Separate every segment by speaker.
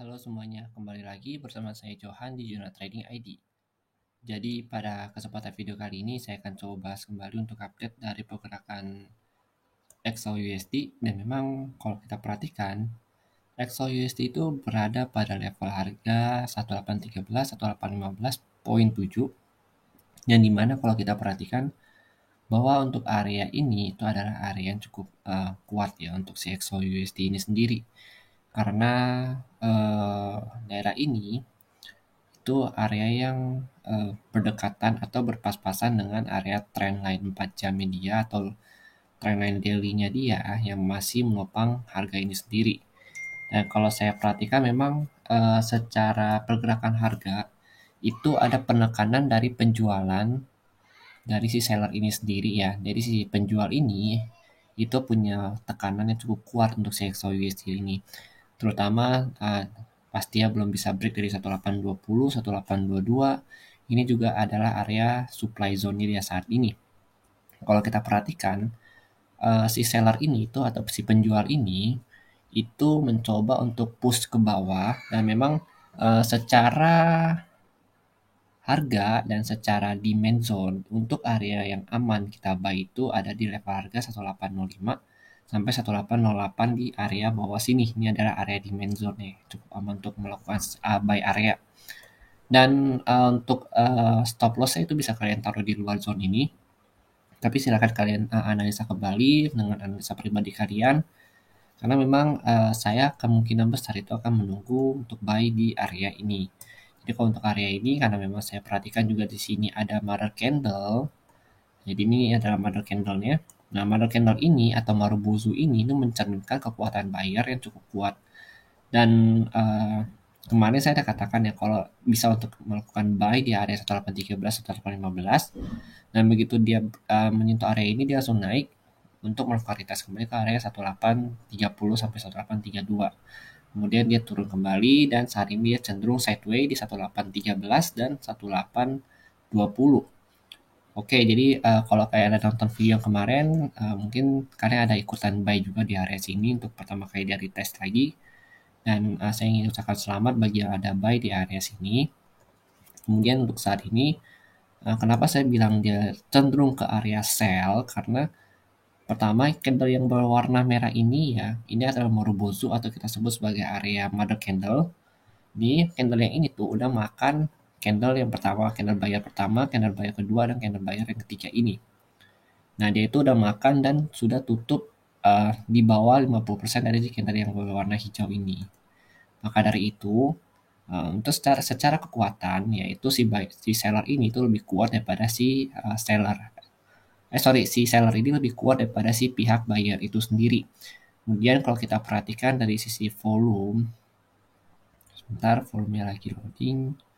Speaker 1: Halo semuanya, kembali lagi bersama saya Johan di Jurnal Trading ID. Jadi pada kesempatan video kali ini saya akan coba bahas kembali untuk update dari pergerakan XAUUSD, dan memang kalau kita perhatikan XAUUSD itu berada pada level harga 1813 atau 1815.7, yang dimana kalau kita perhatikan bahwa untuk area ini itu adalah area yang cukup kuat ya untuk si XAUUSD ini sendiri, karena daerah ini itu area yang berdekatan atau berpas-pasan dengan area trendline 4 jam dia atau trendline daily-nya dia yang masih menopang harga ini sendiri. Dan kalau saya perhatikan memang secara pergerakan harga itu ada penekanan dari penjualan dari si seller ini sendiri ya. Jadi si penjual ini itu punya tekanan yang cukup kuat untuk si XAUUSD ini. Terutama pas dia belum bisa break dari 1820, 1822, ini juga adalah area supply zone dia saat ini. Kalau kita perhatikan, si seller ini itu atau si penjual ini itu mencoba untuk push ke bawah, dan memang secara harga dan secara demand zone untuk area yang aman kita buy itu ada di level harga 1805 sampai 1808 di area bawah sini. Ini adalah area demand zone nih, cukup aman untuk melakukan buy area. Dan untuk stop loss itu bisa kalian taruh di luar zone ini. Tapi silakan kalian analisa kembali dengan analisa pribadi kalian, karena memang saya kemungkinan besar itu akan menunggu untuk buy di area ini. Jadi kalau untuk area ini, karena memang saya perhatikan juga di sini ada mother candle. Jadi ini adalah mother candle-nya. Nah, mother candle ini atau Marubozu ini itu mencerminkan kekuatan buyer yang cukup kuat. Dan kemarin saya ada katakan ya kalau bisa untuk melakukan buy di area 1813 atau 1815. Dan begitu dia menyentuh area ini, dia langsung naik untuk melakukan retest kembali ke area 1830 sampai 1832. Kemudian dia turun kembali dan saat ini dia cenderung sideways di 1813 dan 1820. Oke, jadi kalau kayak ada nonton video yang kemarin, mungkin kalian ada ikutan buy juga di area sini untuk pertama kali dari test lagi. Dan saya ingin ucapkan selamat bagi yang ada buy di area sini. Kemudian untuk saat ini, kenapa saya bilang dia cenderung ke area sell? Karena pertama, candle yang berwarna merah ini ya, ini adalah Marubozu atau kita sebut sebagai area mother candle. Di candle yang ini tuh udah makan candle yang pertama, candle buyer pertama, candle buyer kedua, dan candle buyer yang ketiga ini. Nah, dia itu udah makan dan sudah tutup di bawah 50% dari candle yang berwarna hijau ini. Maka dari itu, untuk secara kekuatan, yaitu si seller ini itu lebih kuat daripada si seller. Si seller ini lebih kuat daripada si pihak buyer itu sendiri. Kemudian kalau kita perhatikan dari sisi volume, sebentar, volumenya lagi loading.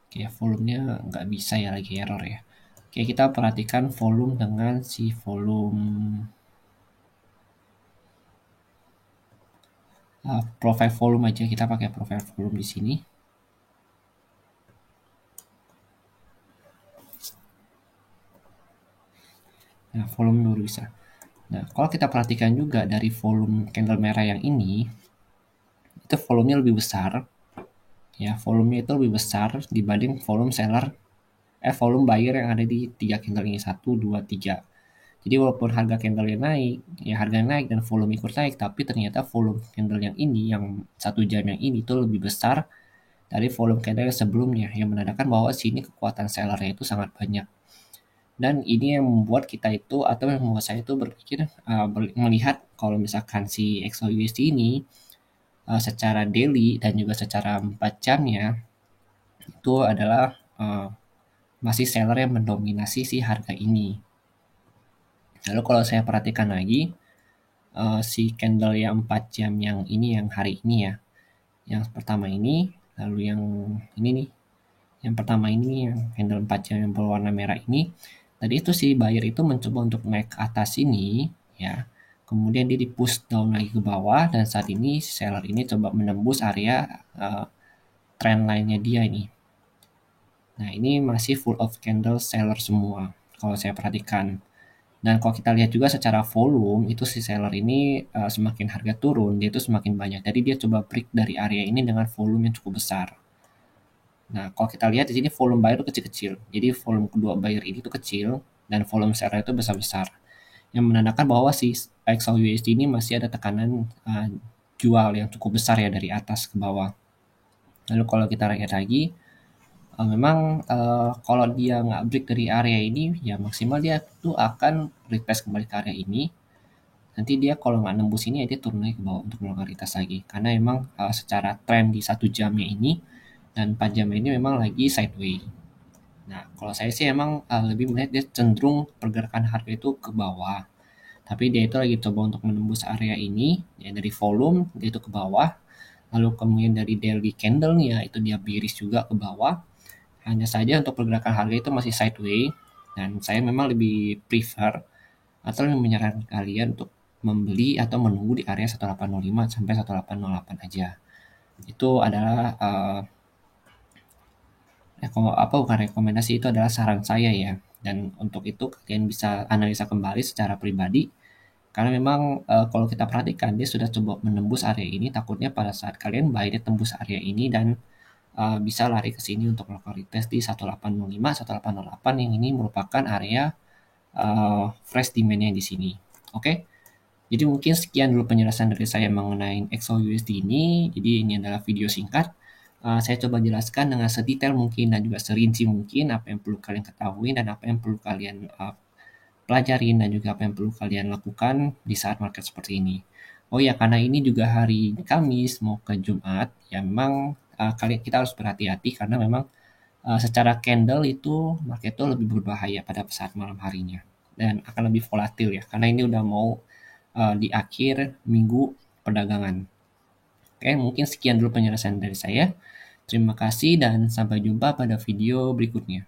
Speaker 1: Oke, volumenya nggak bisa ya, lagi error ya. Oke, kita perhatikan volume dengan si volume profile volume aja, kita pakai profile volume di sini. Nah, volume baru bisa. Nah, kalau kita perhatikan juga dari volume candle merah yang ini, itu volumenya lebih besar. Ya, volumenya itu lebih besar dibanding volume volume buyer yang ada di 3 candle ini, 1, 2, 3. Jadi walaupun harga candle-nya naik, ya harganya naik dan volume ikut naik, tapi ternyata volume candle yang ini, yang 1 jam yang ini itu lebih besar dari volume candle yang sebelumnya, yang menandakan bahwa sini kekuatan sellernya itu sangat banyak. Dan ini yang membuat kita itu, atau yang membuat saya itu berpikir, melihat kalau misalkan si XAUUSD ini secara daily dan juga secara 4 jamnya itu adalah masih seller yang mendominasi si harga ini. Lalu kalau saya perhatikan lagi, si candle yang 4 jam yang ini, yang hari ini ya, yang pertama ini, lalu yang ini nih, yang pertama ini, yang candle 4 jam yang berwarna merah ini, tadi itu si buyer itu mencoba untuk naik ke atas ini ya, kemudian dia di push down lagi ke bawah, dan saat ini seller ini coba menembus area trend line-nya dia ini. Nah, ini masih full of candle seller semua kalau saya perhatikan. Dan kalau kita lihat juga secara volume, itu si seller ini semakin harga turun, dia itu semakin banyak. Jadi dia coba break dari area ini dengan volume yang cukup besar. Nah, kalau kita lihat di sini volume buyer itu kecil-kecil. Jadi volume kedua buyer ini tuh kecil dan volume seller itu besar-besar. Yang menandakan bahwa si XAUUSD ini masih ada tekanan jual yang cukup besar ya dari atas ke bawah. Lalu kalau kita lihat lagi, memang kalau dia nggak break dari area ini, ya maksimal dia tuh akan retest kembali ke area ini. Nanti dia kalau nggak nembus ini, ya dia turun lagi ke bawah untuk melakukan retest lagi. Karena emang secara tren di 1 jamnya ini dan 4 jam ini memang lagi sideways. Nah, kalau saya sih emang lebih melihat dia cenderung pergerakan harga itu ke bawah. Tapi dia itu lagi coba untuk menembus area ini, ya dari volume dia itu ke bawah. Lalu kemudian dari daily candle-nya itu dia bearish juga ke bawah. Hanya saja untuk pergerakan harga itu masih sideways. Dan saya memang lebih prefer atau lebih menyarankan kalian untuk membeli atau menunggu di area 1805 sampai 1808 aja. Itu adalah bukan rekomendasi, itu adalah saran saya ya. Dan untuk itu kalian bisa analisa kembali secara pribadi karena memang kalau kita perhatikan dia sudah coba menembus area ini, takutnya pada saat kalian buy dia tembus area ini dan bisa lari ke sini untuk melakukan retest di 1805, 1808 yang ini merupakan area fresh demand-nya di sini. Oke. Jadi mungkin sekian dulu penjelasan dari saya mengenai XAUUSD ini. Jadi ini adalah video singkat. Saya coba jelaskan dengan sedetail mungkin dan juga serinci mungkin apa yang perlu kalian ketahui dan apa yang perlu kalian pelajarin dan juga apa yang perlu kalian lakukan di saat market seperti ini. Oh ya, karena ini juga hari Kamis mau ke Jumat, ya memang kita harus berhati-hati karena memang secara candle itu market itu lebih berbahaya pada saat malam harinya dan akan lebih volatil ya karena ini udah mau di akhir minggu perdagangan. Oke, mungkin sekian dulu penjelasan dari saya. Terima kasih dan sampai jumpa pada video berikutnya.